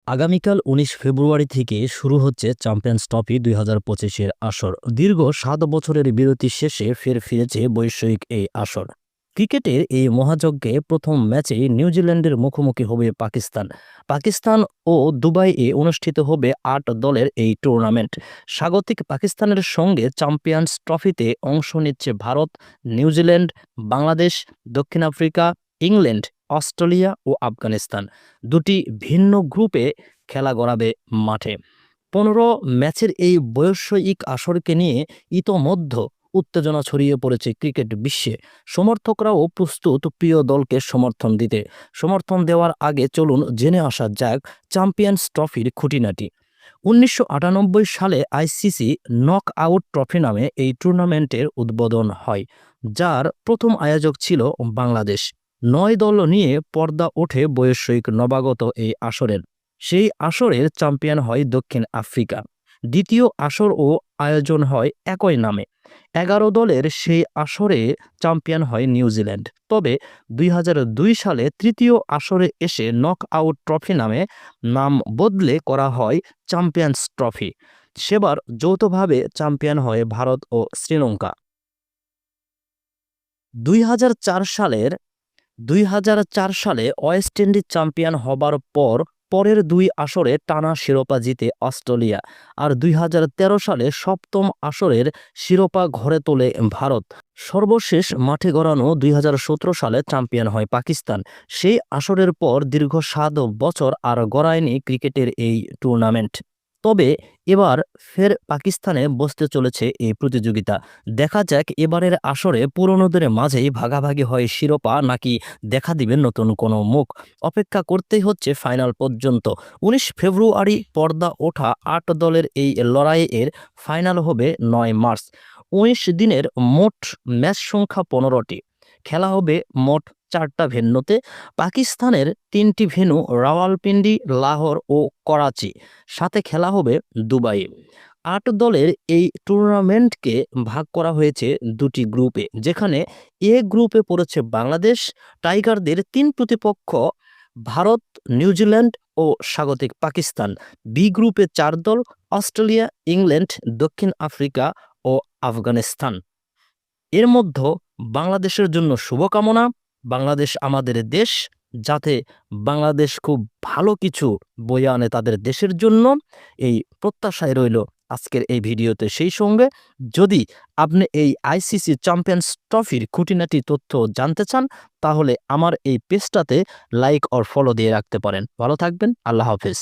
আগামীকাল ১৯ ফেব্রুয়ারি থেকে শুরু হচ্ছে চ্যাম্পিয়ন্স ট্রফি ২০২৫-এর আসর। দীর্ঘ ৭ বছরের বিরতি শেষে ফের ফিরেছে বৈশ্বিক এই আসর। ক্রিকেটের এই মহাযজ্ঞে প্রথম ম্যাচেই নিউজিল্যান্ডের মুখোমুখি হবে পাকিস্তান। পাকিস্তান ও দুবাইয়ে অনুষ্ঠিত হবে ৮ দলের এই টুর্নামেন্ট। স্বাগতিক পাকিস্তানের সঙ্গে চ্যাম্পিয়ন্স ট্রফিতে অংশ নিচ্ছে ভারত, নিউজিল্যান্ড, বাংলাদেশ, দক্ষিণ আফ্রিকা, ইংল্যান্ড, অস্ট্রেলিয়া ও আফগানিস্তান। দুটি ভিন্ন গ্রুপে খেলা গড়াবে মাঠে। ১৫ ম্যাচের এই বৈশ্বিক আসরকে নিয়ে ইতোমধ্যে উত্তেজনা ছড়িয়ে পড়েছে ক্রিকেট বিশ্বে। সমর্থকরাও প্রস্তুত প্রিয় দলকে সমর্থন দিতে। সমর্থন দেওয়ার আগে চলুন জেনে আসা যাক চ্যাম্পিয়ন্স ট্রফির খুঁটিনাটি। ১৯৯৮ সালে আইসিসি নক আউট ট্রফি নামে এই টুর্নামেন্টের উদ্বোধন হয়, যার প্রথম আয়োজক ছিল বাংলাদেশ। ৯ দল নিয়ে পর্দা ওঠে বৈশ্বিক নবাগত এই আসরের। সেই আসরের চ্যাম্পিয়ন হয় দক্ষিণ আফ্রিকা। দ্বিতীয় আসর ও আয়োজন হয় একই নামে। ১১ দলের সেই আসরে চ্যাম্পিয়ন হয় নিউজিল্যান্ড। তবে ২০০২ সালে তৃতীয় আসরে এসে নক আউট ট্রফি নামে নাম বদলে করা হয় চ্যাম্পিয়ন্স ট্রফি। সেবার যৌথভাবে চ্যাম্পিয়ন হয় ভারত ও শ্রীলঙ্কা। ২০০৪ সালে ওয়েস্ট ইন্ডিজ চ্যাম্পিয়ন হবার পরের দুই আসরে টানা শিরোপা জিতে অস্ট্রেলিয়া, আর ২০১৩ সালে সপ্তম আসরের শিরোপা ঘরে তোলে ভারত। সর্বশেষ মাঠে গড়ানো ২০১৭ সালে চ্যাম্পিয়ন হয় পাকিস্তান। সেই আসরের পর দীর্ঘ ৭ বছর আর গড়ায়নি ক্রিকেটের এই টুর্নামেন্ট। তবে এবার ফের পাকিস্তানে বসতে চলেছে এই প্রতিযোগিতা। দেখা যাক এবারের আসরে পুরনোদের মাঝেই ভাগাভাগি হয় শিরোপা, নাকি দেখা দিবে নতুন কোনো মুখ। অপেক্ষা করতেই হচ্ছে ফাইনাল পর্যন্ত। ১৯ ফেব্রুয়ারি পর্দা ওঠা ৮ দলের এই লড়াইয়ের ফাইনাল হবে ৯ মার্চ। ১৯ দিনের মোট ম্যাচ সংখ্যা ১৫টি। খেলা হবে মোট ৪টা ভেন্যুতে। পাকিস্তানের ৩টি ভেন্যু রাওয়ালপিন্ডি, লাহোর ও করাচি, সাথে খেলা হবে দুবাইয়ে। ৮ দলের এই টুর্নামেন্টকে ভাগ করা হয়েছে দুটি গ্রুপে, যেখানে এ গ্রুপে পড়েছে বাংলাদেশ টাইগারদের ৩ প্রতিপক্ষ ভারত, নিউজিল্যান্ড ও স্বাগতিক পাকিস্তান। বি গ্রুপে ৪ দল অস্ট্রেলিয়া, ইংল্যান্ড, দক্ষিণ আফ্রিকা ও আফগানিস্তান। এর মধ্যে বাংলাদেশের জন্য শুভকামনা। বাংলাদেশ আমাদের দেশ, যাতে বাংলাদেশ খুব ভালো কিছু বয়ে আনে তাদের দেশের জন্য, এই প্রত্যাশায় রইল আজকের এই ভিডিওতে। সেই সঙ্গে যদি আপনি এই আইসিসি চ্যাম্পিয়ন্স ট্রফির খুঁটিনাটি তথ্য জানতে চান, তাহলে আমার এই পেজটাতে লাইক অর ফলো দিয়ে রাখতে পারেন। ভালো থাকবেন। আল্লাহ হাফেজ।